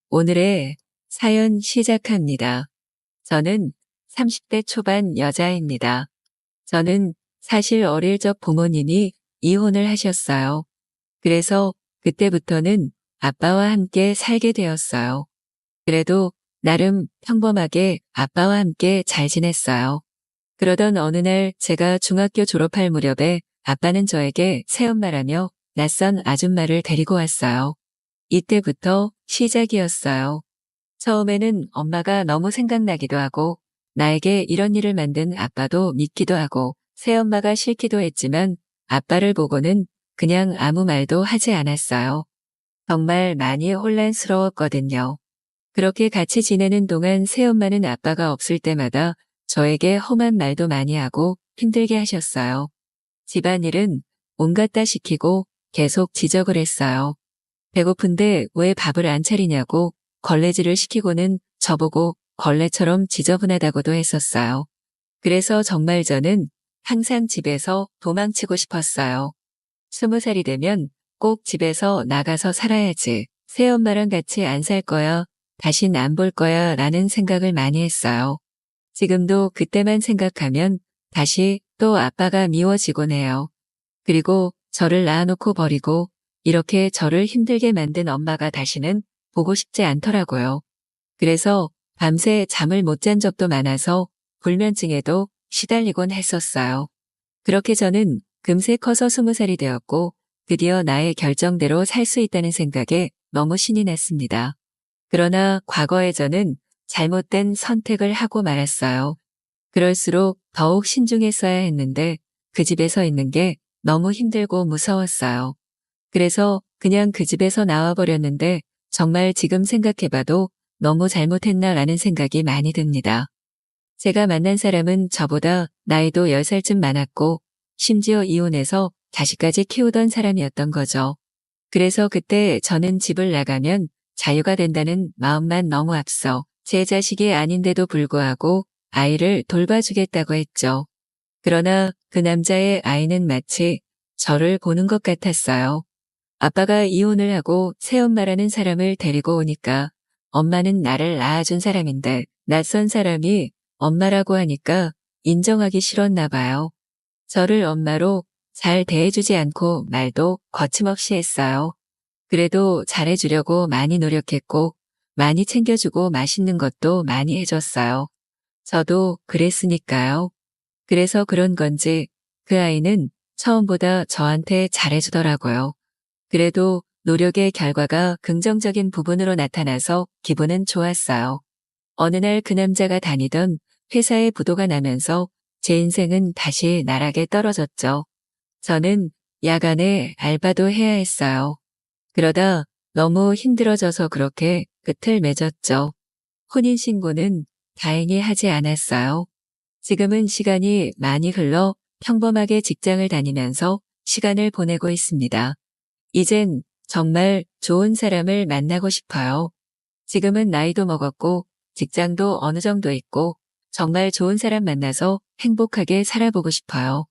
오늘의 사연 시작합니다. 저는 30대 초반 여자입니다. 저는 사실 어릴 적 부모님이 이혼을 하셨어요. 그래서 그때부터는 아빠와 함께 살게 되었어요. 그래도 나름 평범하게 아빠와 함께 잘 지냈어요. 그러던 어느 날 제가 중학교 졸업할 무렵에 아빠는 저에게 새엄마라며 낯선 아줌마를 데리고 왔어요. 이때부터 시작이었어요. 처음에는 엄마가 너무 생각나기도 하고 나에게 이런 일을 만든 아빠도 믿기도 하고 새엄마가 싫기도 했지만 아빠를 보고는 그냥 아무 말도 하지 않았어요. 정말 많이 혼란스러웠거든요. 그렇게 같이 지내는 동안 새엄마는 아빠가 없을 때마다 저에게 험한 말도 많이 하고 힘들게 하셨어요. 집안일은 온갖 다 시키고 계속 지적을 했어요. 배고픈데 왜 밥을 안 차리냐고 걸레질을 시키고는 저보고 걸레처럼 지저분하다고도 했었어요. 그래서 정말 저는 항상 집에서 도망치고 싶었어요. 20살이 되면 꼭 집에서 나가서 살아야지. 새엄마랑 같이 안 살 거야. 다신 안 볼 거야 라는 생각을 많이 했어요. 지금도 그때만 생각하면 다시 또 아빠가 미워지곤 해요. 그리고 저를 낳아놓고 버리고 이렇게 저를 힘들게 만든 엄마가 다시는 보고 싶지 않더라고요. 그래서 밤새 잠을 못 잔 적도 많아서 불면증에도 시달리곤 했었어요. 그렇게 저는 금세 커서 20살이 되었고 드디어 나의 결정대로 살 수 있다는 생각에 너무 신이 났습니다. 그러나 과거에 저는 잘못된 선택을 하고 말았어요. 그럴수록 더욱 신중했어야 했는데 그 집에서 있는 게 너무 힘들고 무서웠어요. 그래서 그냥 그 집에서 나와버렸는데 정말 지금 생각해봐도 너무 잘못했나라는 생각이 많이 듭니다. 제가 만난 사람은 저보다 나이도 10살쯤 많았고 심지어 이혼해서 자식까지 키우던 사람이었던 거죠. 그래서 그때 저는 집을 나가면 자유가 된다는 마음만 너무 앞서 제 자식이 아닌데도 불구하고 아이를 돌봐주겠다고 했죠. 그러나 그 남자의 아이는 마치 저를 보는 것 같았어요. 아빠가 이혼을 하고 새엄마라는 사람을 데리고 오니까 엄마는 나를 낳아준 사람인데 낯선 사람이 엄마라고 하니까 인정하기 싫었나 봐요. 저를 엄마로 잘 대해주지 않고 말도 거침없이 했어요. 그래도 잘해주려고 많이 노력했고 많이 챙겨주고 맛있는 것도 많이 해줬어요. 저도 그랬으니까요. 그래서 그런 건지 그 아이는 처음보다 저한테 잘해주더라고요. 그래도 노력의 결과가 긍정적인 부분으로 나타나서 기분은 좋았어요. 어느 날 그 남자가 다니던 회사에 부도가 나면서 제 인생은 다시 나락에 떨어졌죠. 저는 야간에 알바도 해야 했어요. 그러다 너무 힘들어져서 그렇게 끝을 맺었죠. 혼인신고는 다행히 하지 않았어요. 지금은 시간이 많이 흘러 평범하게 직장을 다니면서 시간을 보내고 있습니다. 이젠 정말 좋은 사람을 만나고 싶어요. 지금은 나이도 먹었고 직장도 어느 정도 있고 정말 좋은 사람 만나서 행복하게 살아보고 싶어요.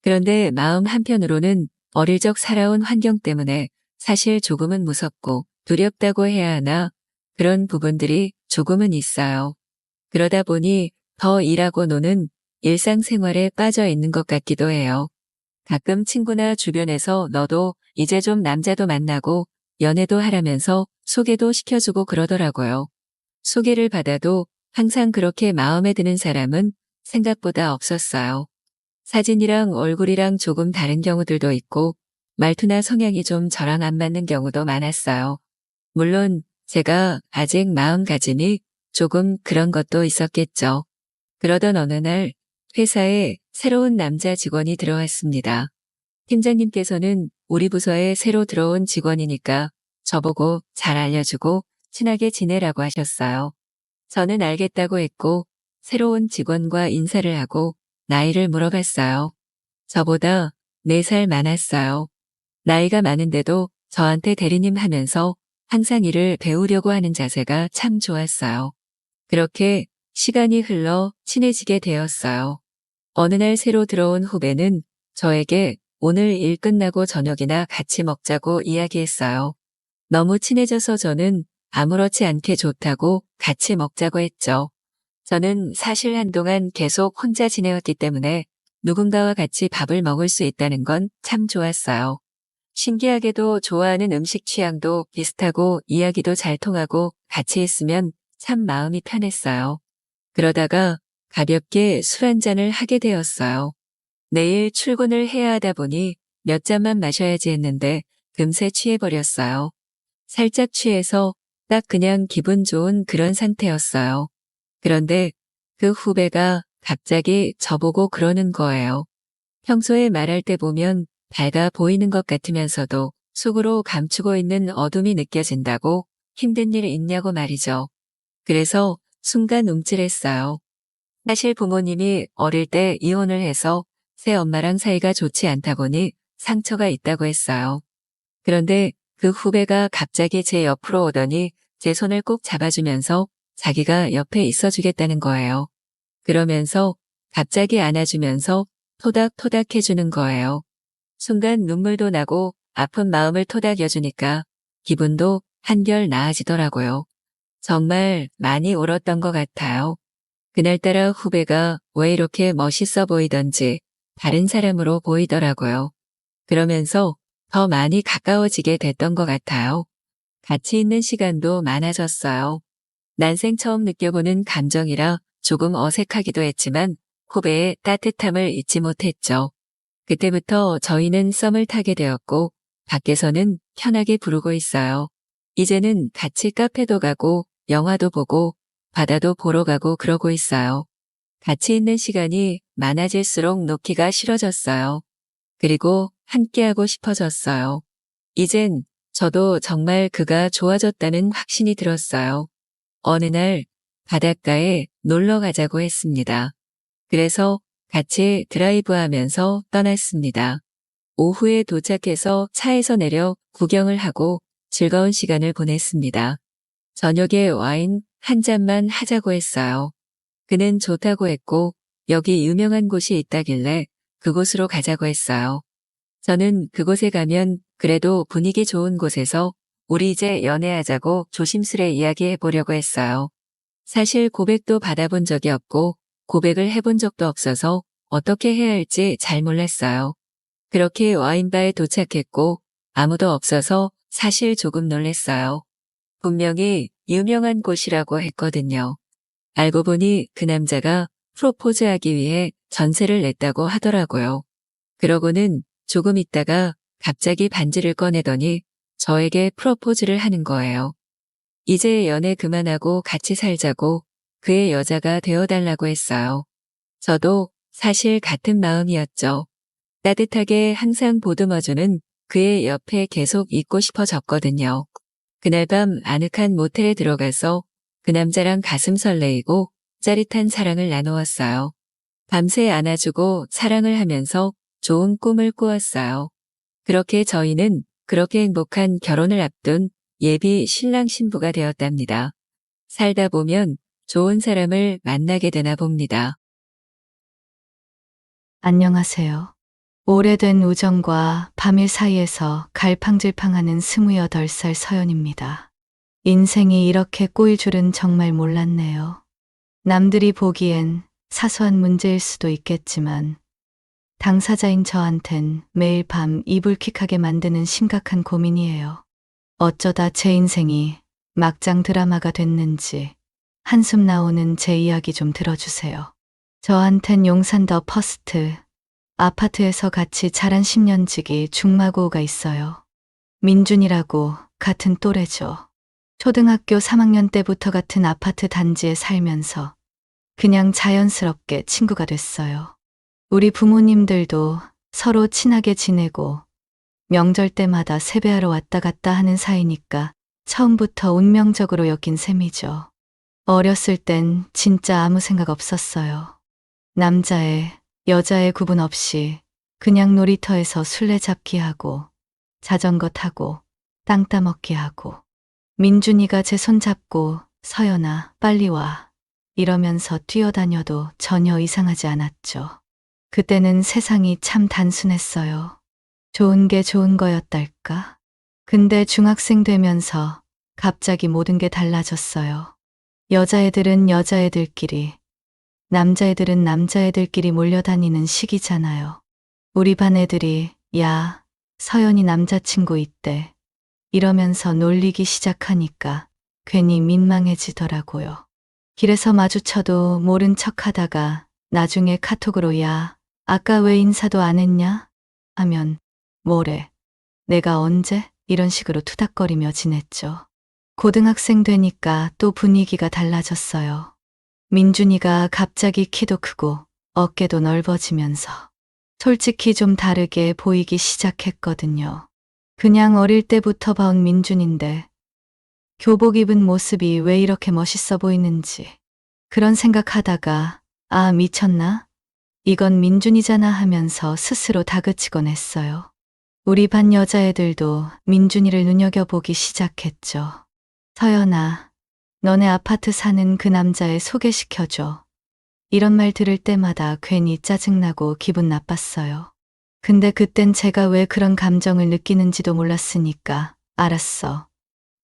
그런데 마음 한편으로는 어릴 적 살아온 환경 때문에 사실 조금은 무섭고 두렵다고 해야 하나 그런 부분들이 조금은 있어요. 그러다 보니 더 일하고 노는 일상생활에 빠져 있는 것 같기도 해요. 가끔 친구나 주변에서 너도 이제 좀 남자도 만나고 연애도 하라면서 소개도 시켜주고 그러더라고요. 소개를 받아도 항상 그렇게 마음에 드는 사람은 생각보다 없었어요. 사진이랑 얼굴이랑 조금 다른 경우들도 있고 말투나 성향이 좀 저랑 안 맞는 경우도 많았어요. 물론 제가 아직 마음가짐이 조금 그런 것도 있었겠죠. 그러던 어느 날 회사에 새로운 남자 직원이 들어왔습니다. 팀장님께서는 우리 부서에 새로 들어온 직원이니까 저보고 잘 알려주고 친하게 지내라고 하셨어요. 저는 알겠다고 했고 새로운 직원과 인사를 하고 나이를 물어봤어요. 저보다 4살 많았어요. 나이가 많은데도 저한테 대리님 하면서 항상 일을 배우려고 하는 자세가 참 좋았어요. 그렇게 시간이 흘러 친해지게 되었어요. 어느 날 새로 들어온 후배는 저에게 오늘 일 끝나고 저녁이나 같이 먹자고 이야기했어요. 너무 친해져서 저는 아무렇지 않게 좋다고 같이 먹자고 했죠. 저는 사실 한동안 계속 혼자 지내왔기 때문에 누군가와 같이 밥을 먹을 수 있다는 건 참 좋았어요. 신기하게도 좋아하는 음식 취향도 비슷하고 이야기도 잘 통하고 같이 있으면 참 마음이 편했어요. 그러다가 가볍게 술 한 잔을 하게 되었어요. 내일 출근을 해야 하다 보니 몇 잔만 마셔야지 했는데 금세 취해버렸어요. 살짝 취해서 딱 그냥 기분 좋은 그런 상태였어요. 그런데 그 후배가 갑자기 저보고 그러는 거예요. 평소에 말할 때 보면 밝아 보이는 것 같으면서도 속으로 감추고 있는 어둠이 느껴진다고 힘든 일 있냐고 말이죠. 그래서 순간 움찔했어요. 사실 부모님이 어릴 때 이혼을 해서 새 엄마랑 사이가 좋지 않다 보니 상처가 있다고 했어요. 그런데 그 후배가 갑자기 제 옆으로 오더니 제 손을 꼭 잡아주면서 자기가 옆에 있어주겠다는 거예요. 그러면서 갑자기 안아주면서 토닥토닥 해주는 거예요. 순간 눈물도 나고 아픈 마음을 토닥여주니까 기분도 한결 나아지더라고요. 정말 많이 울었던 것 같아요. 그날따라 후배가 왜 이렇게 멋있어 보이던지 다른 사람으로 보이더라고요. 그러면서 더 많이 가까워지게 됐던 것 같아요. 같이 있는 시간도 많아졌어요. 난생 처음 느껴보는 감정이라 조금 어색하기도 했지만 후배의 따뜻함을 잊지 못했죠. 그때부터 저희는 썸을 타게 되었고 밖에서는 편하게 부르고 있어요. 이제는 같이 카페도 가고 영화도 보고 바다도 보러 가고 그러고 있어요. 같이 있는 시간이 많아질수록 놓기가 싫어졌어요. 그리고 함께하고 싶어졌어요. 이젠 저도 정말 그가 좋아졌다는 확신이 들었어요. 어느 날 바닷가에 놀러 가자고 했습니다. 그래서 같이 드라이브하면서 떠났습니다. 오후에 도착해서 차에서 내려 구경을 하고 즐거운 시간을 보냈습니다. 저녁에 와인 한 잔만 하자고 했어요. 그는 좋다고 했고 여기 유명한 곳이 있다길래 그곳으로 가자고 했어요. 저는 그곳에 가면 그래도 분위기 좋은 곳에서 우리 이제 연애하자고 조심스레 이야기해 보려고 했어요. 사실 고백도 받아본 적이 없고 고백을 해본 적도 없어서 어떻게 해야 할지 잘 몰랐어요. 그렇게 와인바에 도착했고 아무도 없어서 사실 조금 놀랐어요. 분명히 유명한 곳이라고 했거든요. 알고 보니 그 남자가 프로포즈하기 위해 전세를 냈다고 하더라고요. 그러고는 조금 있다가 갑자기 반지를 꺼내더니 저에게 프로포즈를 하는 거예요. 이제 연애 그만하고 같이 살자고 그의 여자가 되어달라고 했어요. 저도 사실 같은 마음이었죠. 따뜻하게 항상 보듬어주는 그의 옆에 계속 있고 싶어졌거든요. 그날 밤 아늑한 모텔에 들어가서 그 남자랑 가슴 설레이고 짜릿한 사랑을 나누었어요. 밤새 안아주고 사랑을 하면서 좋은 꿈을 꾸었어요. 그렇게 저희는 그렇게 행복한 결혼을 앞둔 예비 신랑 신부가 되었답니다. 살다 보면 좋은 사람을 만나게 되나 봅니다. 안녕하세요. 오래된 우정과 밤일 사이에서 갈팡질팡하는 28살 서연입니다. 인생이 이렇게 꼬일 줄은 정말 몰랐네요. 남들이 보기엔 사소한 문제일 수도 있겠지만 당사자인 저한텐 매일 밤 이불킥하게 만드는 심각한 고민이에요. 어쩌다 제 인생이 막장 드라마가 됐는지 한숨 나오는 제 이야기 좀 들어주세요. 저한텐 용산 더 퍼스트 아파트에서 같이 자란 10년지기 중마고우가 있어요. 민준이라고 같은 또래죠. 초등학교 3학년 때부터 같은 아파트 단지에 살면서 그냥 자연스럽게 친구가 됐어요. 우리 부모님들도 서로 친하게 지내고 명절 때마다 세배하러 왔다 갔다 하는 사이니까 처음부터 운명적으로 엮인 셈이죠. 어렸을 땐 진짜 아무 생각 없었어요. 남자애, 여자애 구분 없이 그냥 놀이터에서 술래잡기 하고 자전거 타고 땅 따먹기 하고 민준이가 제 손 잡고 서연아 빨리 와 이러면서 뛰어다녀도 전혀 이상하지 않았죠. 그때는 세상이 참 단순했어요. 좋은 게 좋은 거였달까? 근데 중학생 되면서 갑자기 모든 게 달라졌어요. 여자애들은 여자애들끼리, 남자애들은 남자애들끼리 몰려다니는 시기잖아요. 우리 반 애들이, 야, 서연이 남자친구 있대. 이러면서 놀리기 시작하니까 괜히 민망해지더라고요. 길에서 마주쳐도 모른 척 하다가 나중에 카톡으로 야, 아까 왜 인사도 안 했냐? 하면 뭐래? 내가 언제? 이런 식으로 투닥거리며 지냈죠. 고등학생 되니까 또 분위기가 달라졌어요. 민준이가 갑자기 키도 크고 어깨도 넓어지면서 솔직히 좀 다르게 보이기 시작했거든요. 그냥 어릴 때부터 봐온 민준인데 교복 입은 모습이 왜 이렇게 멋있어 보이는지 그런 생각하다가 아 미쳤나? 이건 민준이잖아 하면서 스스로 다그치곤 했어요. 우리 반 여자애들도 민준이를 눈여겨보기 시작했죠. 서연아, 너네 아파트 사는 그 남자애 소개시켜줘. 이런 말 들을 때마다 괜히 짜증나고 기분 나빴어요. 근데 그땐 제가 왜 그런 감정을 느끼는지도 몰랐으니까 알았어.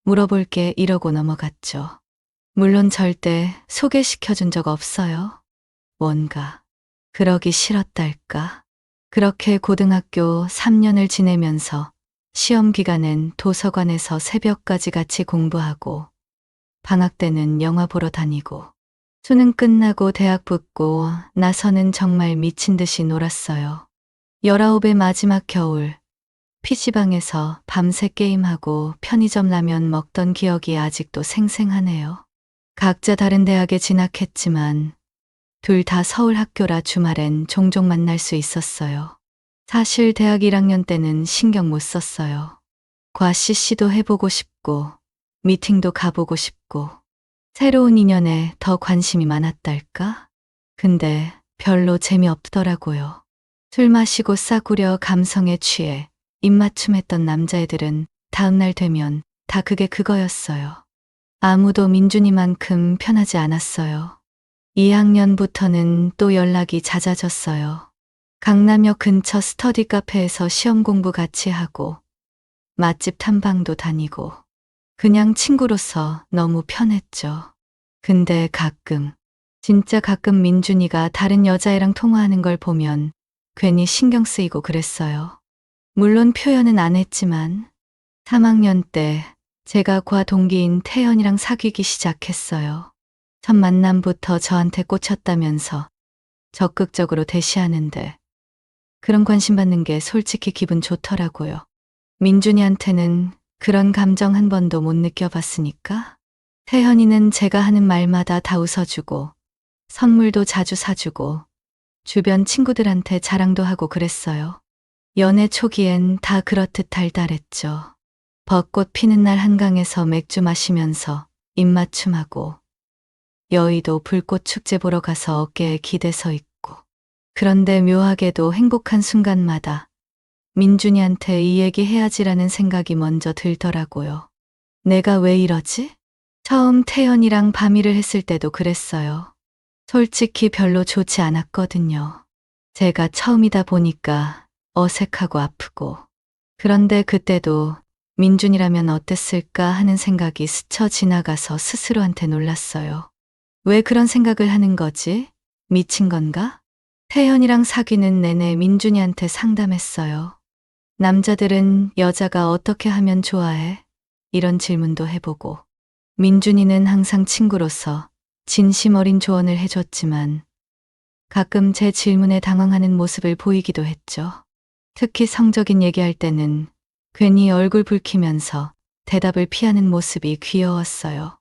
물어볼게 이러고 넘어갔죠. 물론 절대 소개시켜준 적 없어요. 뭔가 그러기 싫었달까. 그렇게 고등학교 3년을 지내면서 시험 기간엔 도서관에서 새벽까지 같이 공부하고 방학 때는 영화 보러 다니고 수능 끝나고 대학 붙고 나서는 정말 미친 듯이 놀았어요. 19의 마지막 겨울 PC방에서 밤새 게임하고 편의점 라면 먹던 기억이 아직도 생생하네요. 각자 다른 대학에 진학했지만 둘 다 서울 학교라 주말엔 종종 만날 수 있었어요. 사실 대학 1학년 때는 신경 못 썼어요. 과 CC도 해보고 싶고 미팅도 가보고 싶고 새로운 인연에 더 관심이 많았달까? 근데 별로 재미없더라고요. 술 마시고 싸구려 감성에 취해 입맞춤했던 남자애들은 다음날 되면 다 그게 그거였어요. 아무도 민준이만큼 편하지 않았어요. 2학년부터는 또 연락이 잦아졌어요. 강남역 근처 스터디 카페에서 시험 공부 같이 하고 맛집 탐방도 다니고 그냥 친구로서 너무 편했죠. 근데 가끔, 진짜 가끔 민준이가 다른 여자애랑 통화하는 걸 보면 괜히 신경 쓰이고 그랬어요. 물론 표현은 안 했지만 3학년 때 제가 과 동기인 태연이랑 사귀기 시작했어요. 첫 만남부터 저한테 꽂혔다면서 적극적으로 대시하는데 그런 관심 받는 게 솔직히 기분 좋더라고요. 민준이한테는 그런 감정 한 번도 못 느껴봤으니까. 태연이는 제가 하는 말마다 다 웃어주고 선물도 자주 사주고 주변 친구들한테 자랑도 하고 그랬어요. 연애 초기엔 다 그렇듯 달달했죠. 벚꽃 피는 날 한강에서 맥주 마시면서 입맞춤하고 여의도 불꽃 축제 보러 가서 어깨에 기대 서 있고 그런데 묘하게도 행복한 순간마다 민준이한테 이 얘기 해야지라는 생각이 먼저 들더라고요. 내가 왜 이러지? 처음 태연이랑 밤일을 했을 때도 그랬어요. 솔직히 별로 좋지 않았거든요. 제가 처음이다 보니까 어색하고 아프고. 그런데 그때도 민준이라면 어땠을까 하는 생각이 스쳐 지나가서 스스로한테 놀랐어요. 왜 그런 생각을 하는 거지? 미친 건가? 태연이랑 사귀는 내내 민준이한테 상담했어요. 남자들은 여자가 어떻게 하면 좋아해? 이런 질문도 해보고. 민준이는 항상 친구로서 진심 어린 조언을 해줬지만 가끔 제 질문에 당황하는 모습을 보이기도 했죠. 특히 성적인 얘기할 때는 괜히 얼굴 붉히면서 대답을 피하는 모습이 귀여웠어요.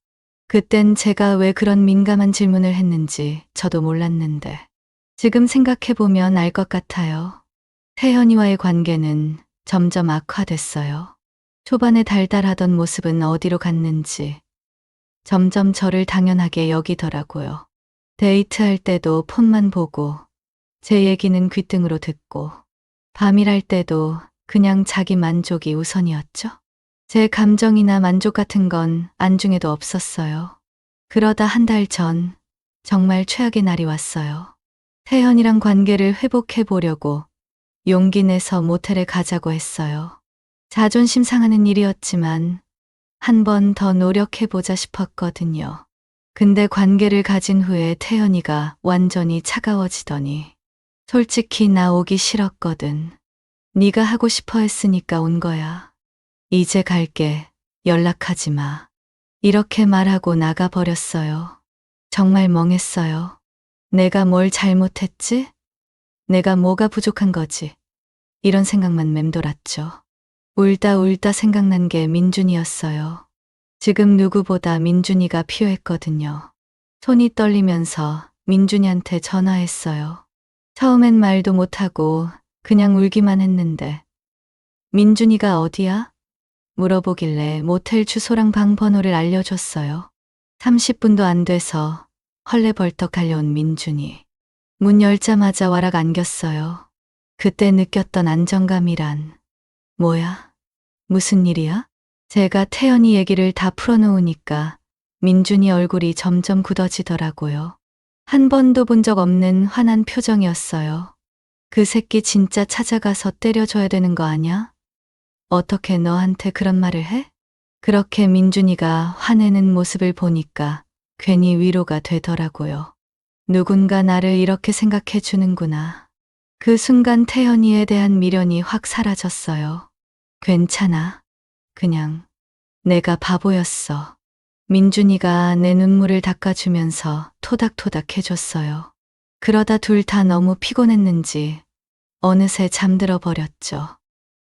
그땐 제가 왜 그런 민감한 질문을 했는지 저도 몰랐는데 지금 생각해보면 알 것 같아요. 태연이와의 관계는 점점 악화됐어요. 초반에 달달하던 모습은 어디로 갔는지 점점 저를 당연하게 여기더라고요. 데이트할 때도 폰만 보고 제 얘기는 귓등으로 듣고 밤일할 때도 그냥 자기 만족이 우선이었죠. 제 감정이나 만족 같은 건 안중에도 없었어요. 그러다 한 달 전 정말 최악의 날이 왔어요. 태연이랑 관계를 회복해 보려고 용기 내서 모텔에 가자고 했어요. 자존심 상하는 일이었지만 한 번 더 노력해보자 싶었거든요. 근데 관계를 가진 후에 태연이가 완전히 차가워지더니 솔직히 나 오기 싫었거든. 네가 하고 싶어 했으니까 온 거야. 이제 갈게. 연락하지 마. 이렇게 말하고 나가버렸어요. 정말 멍했어요. 내가 뭘 잘못했지? 내가 뭐가 부족한 거지? 이런 생각만 맴돌았죠. 울다 울다 생각난 게 민준이었어요. 지금 누구보다 민준이가 필요했거든요. 손이 떨리면서 민준이한테 전화했어요. 처음엔 말도 못하고 그냥 울기만 했는데 민준이가 어디야? 물어보길래 모텔 주소랑 방 번호를 알려줬어요. 30분도 안 돼서 헐레벌떡 달려온 민준이. 문 열자마자 와락 안겼어요. 그때 느꼈던 안정감이란 뭐야? 무슨 일이야? 제가 태연이 얘기를 다 풀어놓으니까 민준이 얼굴이 점점 굳어지더라고요. 한 번도 본 적 없는 화난 표정이었어요. 그 새끼 진짜 찾아가서 때려줘야 되는 거 아냐? 어떻게 너한테 그런 말을 해? 그렇게 민준이가 화내는 모습을 보니까 괜히 위로가 되더라고요. 누군가 나를 이렇게 생각해 주는구나. 그 순간 태연이에 대한 미련이 확 사라졌어요. 괜찮아. 그냥 내가 바보였어. 민준이가 내 눈물을 닦아주면서 토닥토닥 해줬어요. 그러다 둘 다 너무 피곤했는지 어느새 잠들어 버렸죠.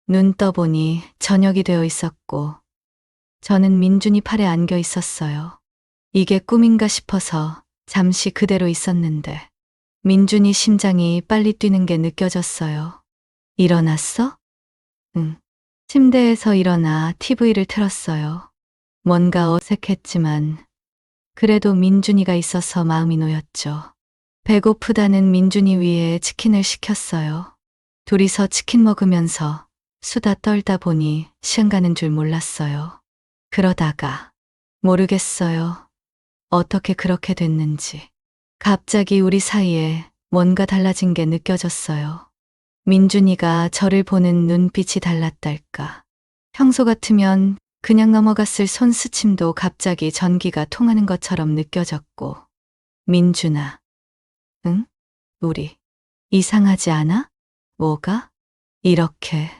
눈 떠보니 저녁이 되어 있었고 저는 민준이 팔에 안겨 있었어요. 이게 꿈인가 싶어서 잠시 그대로 있었는데 민준이 심장이 빨리 뛰는 게 느껴졌어요. 일어났어? 응. 침대에서 일어나 TV를 틀었어요. 뭔가 어색했지만 그래도 민준이가 있어서 마음이 놓였죠. 배고프다는 민준이 위에 치킨을 시켰어요. 둘이서 치킨 먹으면서 수다 떨다 보니 시간 가는 줄 몰랐어요. 그러다가 모르겠어요. 어떻게 그렇게 됐는지. 갑자기 우리 사이에 뭔가 달라진 게 느껴졌어요. 민준이가 저를 보는 눈빛이 달랐달까. 평소 같으면 그냥 넘어갔을 손스침도 갑자기 전기가 통하는 것처럼 느껴졌고. 민준아. 응? 우리 이상하지 않아? 뭐가? 이렇게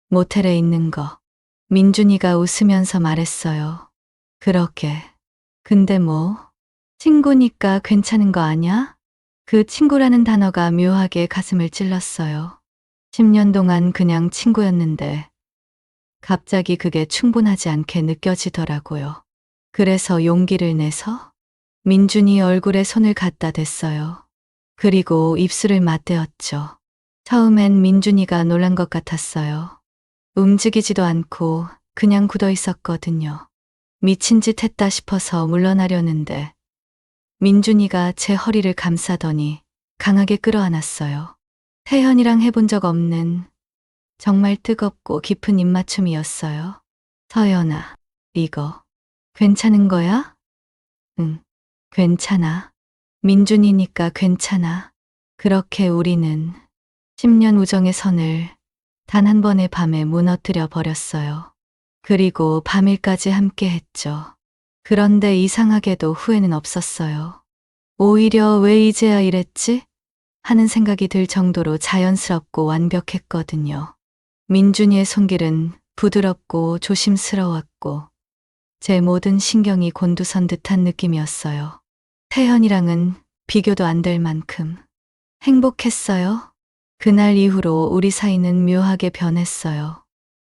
모텔에 있는 거. 민준이가 웃으면서 말했어요. 그러게. 근데 뭐, 친구니까 괜찮은 거 아냐? 그 친구라는 단어가 묘하게 가슴을 찔렀어요. 10년 동안 그냥 친구였는데 갑자기 그게 충분하지 않게 느껴지더라고요. 그래서 용기를 내서 민준이 얼굴에 손을 갖다 댔어요. 그리고 입술을 맞대었죠. 처음엔 민준이가 놀란 것 같았어요. 움직이지도 않고 그냥 굳어 있었거든요. 미친 짓 했다 싶어서 물러나려는데 민준이가 제 허리를 감싸더니 강하게 끌어안았어요. 태연이랑 해본 적 없는 정말 뜨겁고 깊은 입맞춤이었어요. 서연아, 이거 괜찮은 거야? 응, 괜찮아. 민준이니까 괜찮아. 그렇게 우리는 10년 우정의 선을 단 한 번의 밤에 무너뜨려 버렸어요. 그리고 밤일까지 함께 했죠. 그런데 이상하게도 후회는 없었어요. 오히려 왜 이제야 이랬지? 하는 생각이 들 정도로 자연스럽고 완벽했거든요. 민준이의 손길은 부드럽고 조심스러웠고 제 모든 신경이 곤두선 듯한 느낌이었어요. 태연이랑은 비교도 안 될 만큼 행복했어요. 그날 이후로 우리 사이는 묘하게 변했어요.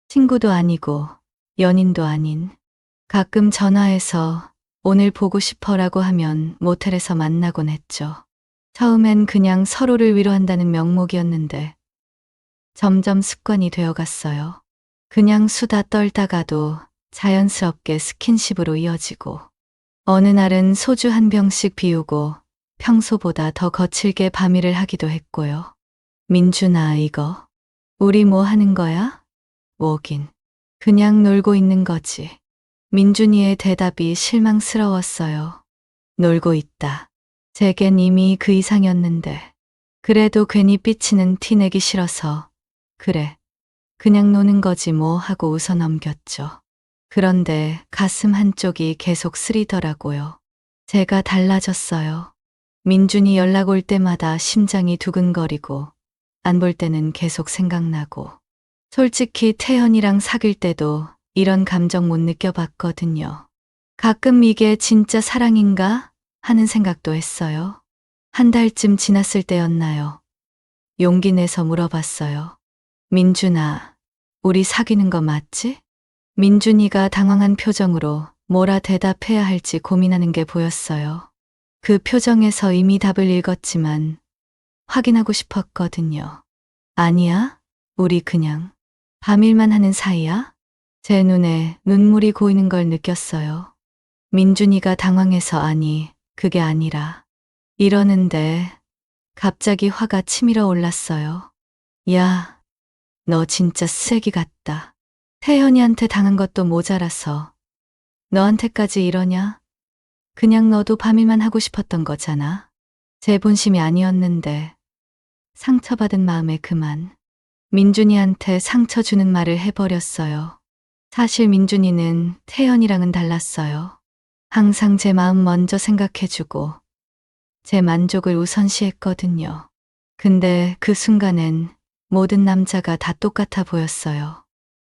친구도 아니고 연인도 아닌. 가끔 전화해서 오늘 보고 싶어라고 하면 모텔에서 만나곤 했죠. 처음엔 그냥 서로를 위로한다는 명목이었는데 점점 습관이 되어갔어요. 그냥 수다 떨다가도 자연스럽게 스킨십으로 이어지고 어느 날은 소주 한 병씩 비우고 평소보다 더 거칠게 밤일을 하기도 했고요. 민준아, 이거 우리 뭐 하는 거야? 뭐긴. 그냥 놀고 있는 거지. 민준이의 대답이 실망스러웠어요. 놀고 있다. 제겐 이미 그 이상이었는데. 그래도 괜히 삐치는 티 내기 싫어서 그래. 그냥 노는 거지 뭐 하고 웃어 넘겼죠. 그런데 가슴 한쪽이 계속 쓰리더라고요. 제가 달라졌어요. 민준이 연락 올 때마다 심장이 두근거리고 안 볼 때는 계속 생각나고 솔직히 태연이랑 사귈 때도 이런 감정 못 느껴봤거든요. 가끔 이게 진짜 사랑인가 하는 생각도 했어요. 한 달쯤 지났을 때였나요? 용기 내서 물어봤어요. 민준아, 우리 사귀는 거 맞지? 민준이가 당황한 표정으로 뭐라 대답해야 할지 고민하는 게 보였어요. 그 표정에서 이미 답을 읽었지만 확인하고 싶었거든요. 아니야, 우리 그냥 밤일만 하는 사이야? 제 눈에 눈물이 고이는 걸 느꼈어요. 민준이가 당황해서 아니, 그게 아니라 이러는데 갑자기 화가 치밀어 올랐어요. 야, 너 진짜 쓰레기 같다. 태연이한테 당한 것도 모자라서 너한테까지 이러냐? 그냥 너도 밤일만 하고 싶었던 거잖아. 제 본심이 아니었는데 상처받은 마음에 그만. 민준이한테 상처 주는 말을 해버렸어요. 사실 민준이는 태연이랑은 달랐어요. 항상 제 마음 먼저 생각해주고 제 만족을 우선시했거든요. 근데 그 순간엔 모든 남자가 다 똑같아 보였어요.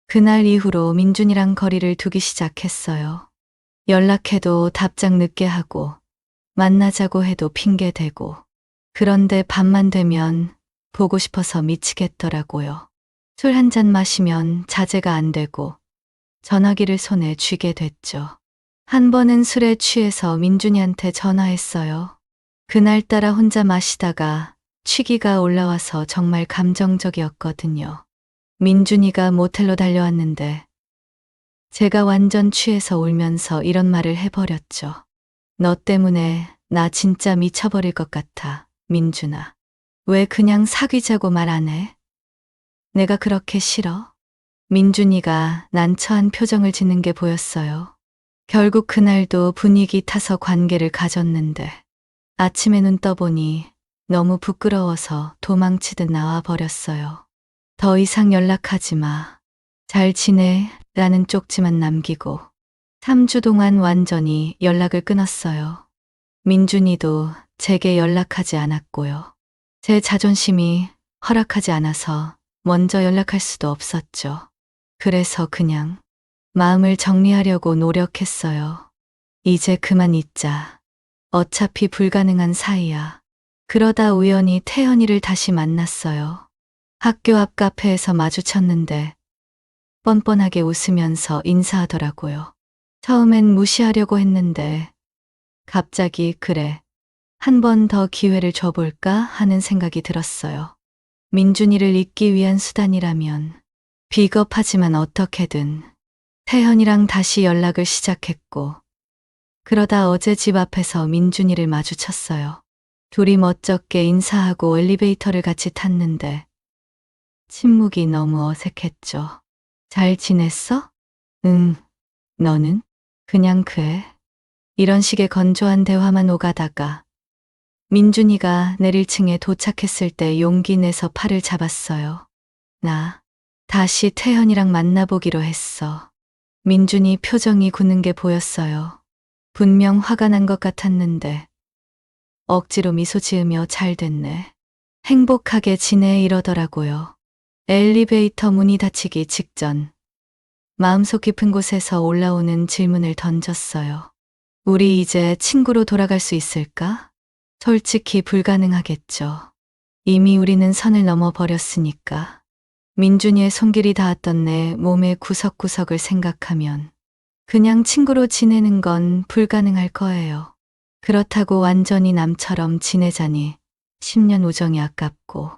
그날 이후로 민준이랑 거리를 두기 시작했어요. 연락해도 답장 늦게 하고 만나자고 해도 핑계대고 그런데 밤만 되면 보고 싶어서 미치겠더라고요. 술 한 잔 마시면 자제가 안 되고 전화기를 손에 쥐게 됐죠. 한 번은 술에 취해서 민준이한테 전화했어요. 그날따라 혼자 마시다가 취기가 올라와서 정말 감정적이었거든요. 민준이가 모텔로 달려왔는데 제가 완전 취해서 울면서 이런 말을 해버렸죠. 너 때문에 나 진짜 미쳐버릴 것 같아, 민준아. 왜 그냥 사귀자고 말 안 해? 내가 그렇게 싫어? 민준이가 난처한 표정을 짓는 게 보였어요. 결국 그날도 분위기 타서 관계를 가졌는데 아침에 눈 떠보니 너무 부끄러워서 도망치듯 나와 버렸어요. 더 이상 연락하지 마. 잘 지내? 라는 쪽지만 남기고 3주 동안 완전히 연락을 끊었어요. 민준이도 제게 연락하지 않았고요. 제 자존심이 허락하지 않아서 먼저 연락할 수도 없었죠. 그래서 그냥 마음을 정리하려고 노력했어요. 이제 그만 잊자. 어차피 불가능한 사이야. 그러다 우연히 태연이를 다시 만났어요. 학교 앞 카페에서 마주쳤는데 뻔뻔하게 웃으면서 인사하더라고요. 처음엔 무시하려고 했는데 갑자기 그래, 한 번 더 기회를 줘볼까 하는 생각이 들었어요. 민준이를 잊기 위한 수단이라면 비겁하지만 어떻게든 태연이랑 다시 연락을 시작했고 그러다 어제 집 앞에서 민준이를 마주쳤어요. 둘이 멋쩍게 인사하고 엘리베이터를 같이 탔는데 침묵이 너무 어색했죠. 잘 지냈어? 응. 너는? 그냥 그래. 이런 식의 건조한 대화만 오가다가 민준이가 내릴 층에 도착했을 때 용기 내서 팔을 잡았어요. 나 다시 태연이랑 만나보기로 했어. 민준이 표정이 굳는 게 보였어요. 분명 화가 난 것 같았는데 억지로 미소 지으며 잘 됐네. 행복하게 지내 이러더라고요. 엘리베이터 문이 닫히기 직전 마음속 깊은 곳에서 올라오는 질문을 던졌어요. 우리 이제 친구로 돌아갈 수 있을까? 솔직히 불가능하겠죠. 이미 우리는 선을 넘어버렸으니까. 민준이의 손길이 닿았던 내 몸의 구석구석을 생각하면 그냥 친구로 지내는 건 불가능할 거예요. 그렇다고 완전히 남처럼 지내자니 10년 우정이 아깝고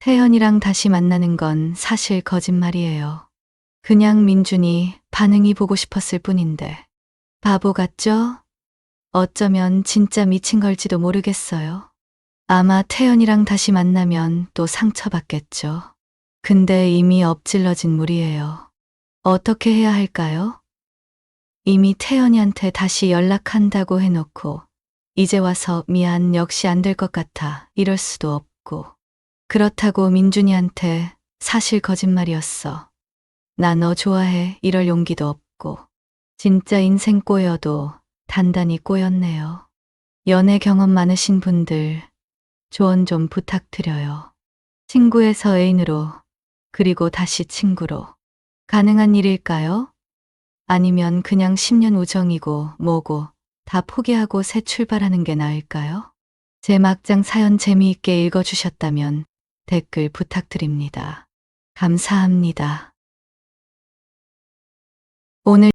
태연이랑 다시 만나는 건 사실 거짓말이에요. 그냥 민준이 반응이 보고 싶었을 뿐인데 바보 같죠? 어쩌면 진짜 미친 걸지도 모르겠어요. 아마 태연이랑 다시 만나면 또 상처받겠죠. 근데 이미 엎질러진 물이에요. 어떻게 해야 할까요? 이미 태연이한테 다시 연락한다고 해놓고 이제 와서 미안 역시 안 될 것 같아 이럴 수도 없고 그렇다고 민준이한테 사실 거짓말이었어. 나 너 좋아해 이럴 용기도 없고 진짜 인생 꼬여도 단단히 꼬였네요. 연애 경험 많으신 분들 조언 좀 부탁드려요. 친구에서 애인으로, 그리고 다시 친구로. 가능한 일일까요? 아니면 그냥 10년 우정이고 뭐고 다 포기하고 새 출발하는 게 나을까요? 제 막장 사연 재미있게 읽어주셨다면 댓글 부탁드립니다. 감사합니다. 오늘